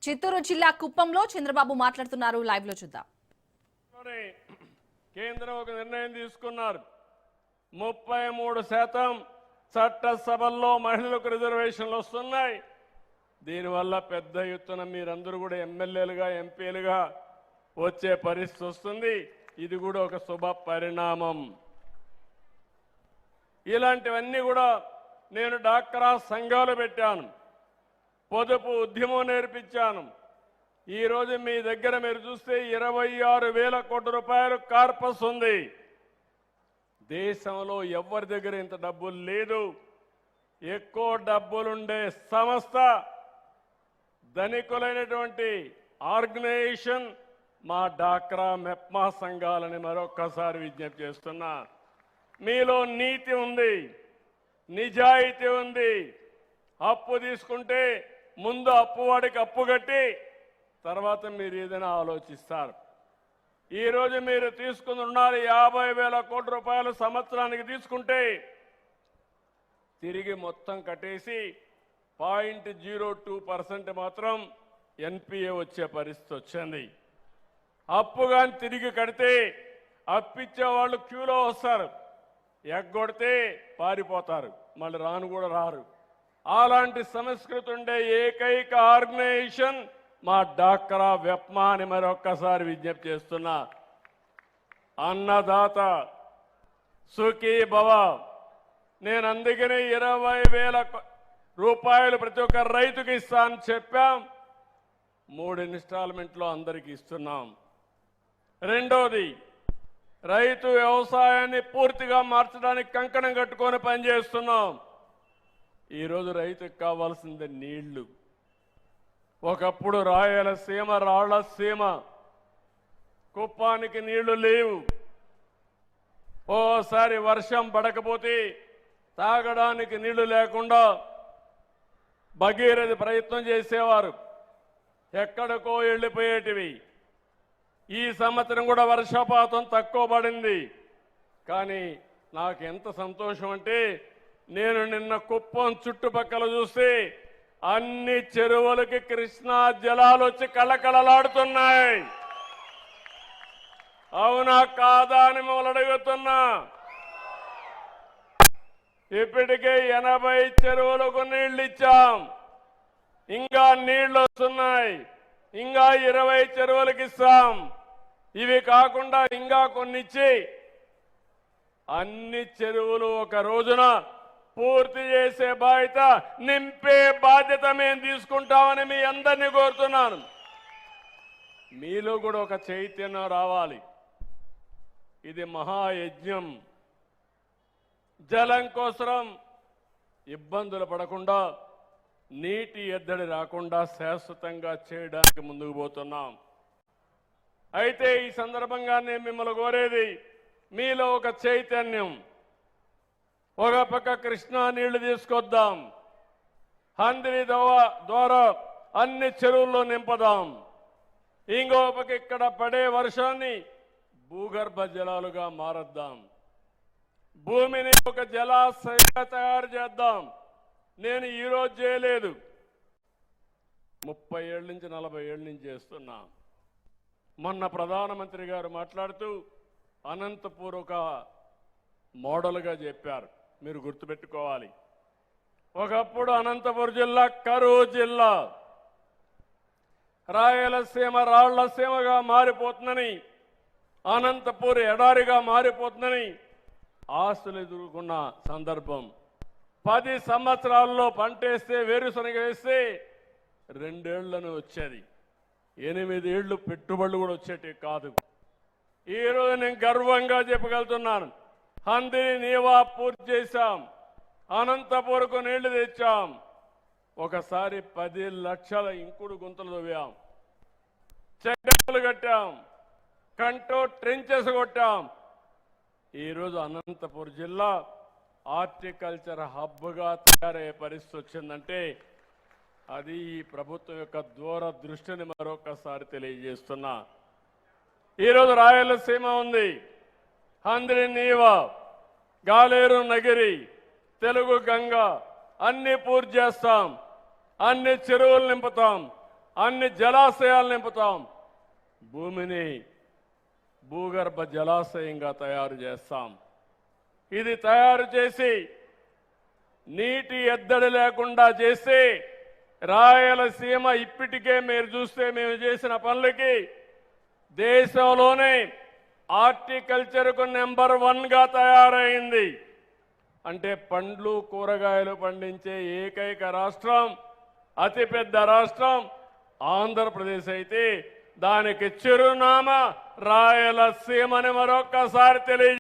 చిత్తూరు జిల్లా కుప్పంలో చంద్రబాబు మాట్లాడుతున్నారు. లైవ్ లో చూద్దాం. కేంద్రం ఒక నిర్ణయం తీసుకున్నారు. 33% చట్టసభల్లో మహిళలకు రిజర్వేషన్లు వస్తున్నాయి. దీనివల్ల పెద్ద ఎత్తున మీరందరూ కూడా ఎమ్మెల్యేలుగా ఎంపీలుగా వచ్చే పరిస్థితి వస్తుంది. ఇది కూడా ఒక శుభ పరిణామం. ఇలాంటివన్నీ కూడా నేను డాక్రా సంఘాలు పెట్టాను, పొదుపు ఉద్యమం నేర్పించాను. ఈరోజు మీ దగ్గర మీరు చూస్తే 26,000 కోట్ల రూపాయలు కార్పస్ ఉంది. దేశంలో ఎవరి దగ్గర ఇంత డబ్బులు లేదు. ఎక్కువ డబ్బులుండే సంస్థ, ధనికులైనటువంటి ఆర్గనైజేషన్ మా డాక్రా మెప్మా సంఘాలని మరొక్కసారి విజ్ఞప్తి చేస్తున్నా. మీలో నీతి ఉంది, నిజాయితీ ఉంది. అప్పు తీసుకుంటే ముందు అప్పువాడికి అప్పు కట్టి తర్వాత మీరు ఏదైనా ఆలోచిస్తారు. ఈరోజు మీరు తీసుకుని రుణాలు 50,000 కోట్ల రూపాయలు సంవత్సరానికి తీసుకుంటే తిరిగి మొత్తం కట్టేసి 0.02% మాత్రం ఎన్పిఏ వచ్చే పరిస్థితి వచ్చింది. అప్పు కానీ తిరిగి కడితే అప్పిచ్చే వాళ్ళు క్యూలో వస్తారు, ఎగ్గొడితే పారిపోతారు, మళ్ళీ రాను కూడా రారు. అలాంటి సంస్కృతి ఉండే ఏకైక ఆర్గనైజేషన్ మా డాక్రా వెప్మా అని మరొక్కసారి విజ్ఞప్తి చేస్తున్నా. అన్నదాత సుఖీ భవ. నేను అందుకనే 20,000 రూపాయలు ప్రతి ఒక్క రైతుకి ఇస్తానని చెప్పాం. 3 ఇన్స్టాల్మెంట్లో అందరికీ ఇస్తున్నాం. రెండోది, రైతు వ్యవసాయాన్ని పూర్తిగా మార్చడానికి కంకణం కట్టుకొని పనిచేస్తున్నాం. ఈరోజు రైతుకు కావాల్సింది నీళ్లు. ఒకప్పుడు రాయలసీమ, రాళ్లసీమ, కుప్పానికి నీళ్లు లేవు. ఓసారి వర్షం పడకపోతే తాగడానికి నీళ్లు లేకుండా భగీరథ ప్రయత్నం చేసేవారు, ఎక్కడికో వెళ్ళిపోయేటివి. ఈ సంవత్సరం కూడా వర్షపాతం తక్కువ పడింది. కానీ నాకు ఎంత సంతోషం అంటే, నేను నిన్న కుప్పం చుట్టుపక్కల చూస్తే అన్ని చెరువులకి కృష్ణా జలాలు వచ్చి కళకళలాడుతున్నాయి. అవునా కాదా అని మిమ్మల్ని అడుగుతున్నా. ఇప్పటికే 80 చెరువులకు నీళ్లు ఇచ్చాం, ఇంకా నీళ్లు వస్తున్నాయి. ఇంకా 20 చెరువులకు ఇస్తాం. ఇవి కాకుండా ఇంకా కొన్ని ఇచ్చి అన్ని చెరువులు ఒక రోజున పూర్తి చేసే బాధ్యత, నింపే బాధ్యత మేము తీసుకుంటామని మీ అందరినీ కోరుతున్నాను. మీలో కూడా ఒక చైతన్యం రావాలి. ఇది మహాయజ్ఞం. జలం కోసం ఇబ్బందులు పడకుండా, నీటి ఎద్దడి రాకుండా శాశ్వతంగా చేయడానికి ముందుకు పోతున్నాం. అయితే ఈ సందర్భంగా నేను మిమ్మల్ని కోరేది, మీలో ఒక చైతన్యం. ఒక పక్క కృష్ణా నీళ్లు తీసుకొద్దాం, హంద్రి ద్వారా అన్ని చెరువుల్లో నింపదాం. ఇంకో పక్క ఇక్కడ పడే వర్షాన్ని భూగర్భ జలాలుగా మారద్దాం. భూమిని ఒక జలాశయంగా తయారు చేద్దాం. నేను ఈరోజు చేయలేదు, 30 ఏళ్ళ నుంచి 40 ఏళ్ళ నుంచి చేస్తున్నా. మొన్న ప్రధానమంత్రి గారు మాట్లాడుతూ అనంతపూర్ ఒక మోడల్గా చెప్పారు. మీరు గుర్తుపెట్టుకోవాలి, ఒకప్పుడు అనంతపురం జిల్లా కరువు జిల్లా, రాయలసీమ రాళ్లసీమగా మారిపోతుందని, అనంతపూర్ ఎడారిగా మారిపోతుందని ఆస్తులు ఎదుర్కొన్న సందర్భం. 10 సంవత్సరాల్లో పంటేస్తే, వేరుశనగ వేస్తే 2 ఏళ్లను వచ్చేది, 8 ఏళ్లు పెట్టుబడులు కూడా వచ్చేటి కాదు. ఈరోజు నేను గర్వంగా చెప్పగలుగుతున్నాను, హంద్రి నీవా పూర్తి చేశాం, అనంతపూర్కు నీళ్లు తెచ్చాం. ఒకసారి 10 లక్షల ఇంకుడు గుంతలు తవ్వాం, చెడ్డలు కట్టాం, కంటో ట్రెంచెస్ కొట్టాం. ఈరోజు అనంతపురం జిల్లా హార్టికల్చర్ హబ్గా తయారయ్యే పరిస్థితి వచ్చిందంటే అది ఈ ప్రభుత్వం యొక్క దూరదృష్టిని మరొకసారి తెలియజేస్తున్నా. ఈరోజు రాయలసీమ ఉంది, హంద్రి నీవా, గాలేరు నగిరి, తెలుగు గంగ అన్ని పూర్తి చేస్తాం. అన్ని చెరువులు నింపుతాం, అన్ని జలాశయాలు నింపుతాం. భూమిని భూగర్భ జలాశయంగా తయారు చేస్తాం. ఇది తయారు చేసి నీటి ఎద్దడి లేకుండా చేసి రాయలసీమ ఇప్పటికే మీరు చూస్తే మేము చేసిన పనులకి దేశంలోనే హార్టికల్చర్కు నెంబర్ 1గా తయారైంది. అంటే పండ్లు కూరగాయలు పండించే ఏకైక రాష్ట్రం, అతిపెద్ద రాష్ట్రం ఆంధ్రప్రదేశ్ అయితే దానికి చిరునామా రాయలసీమని మరొక్కసారి తెలియ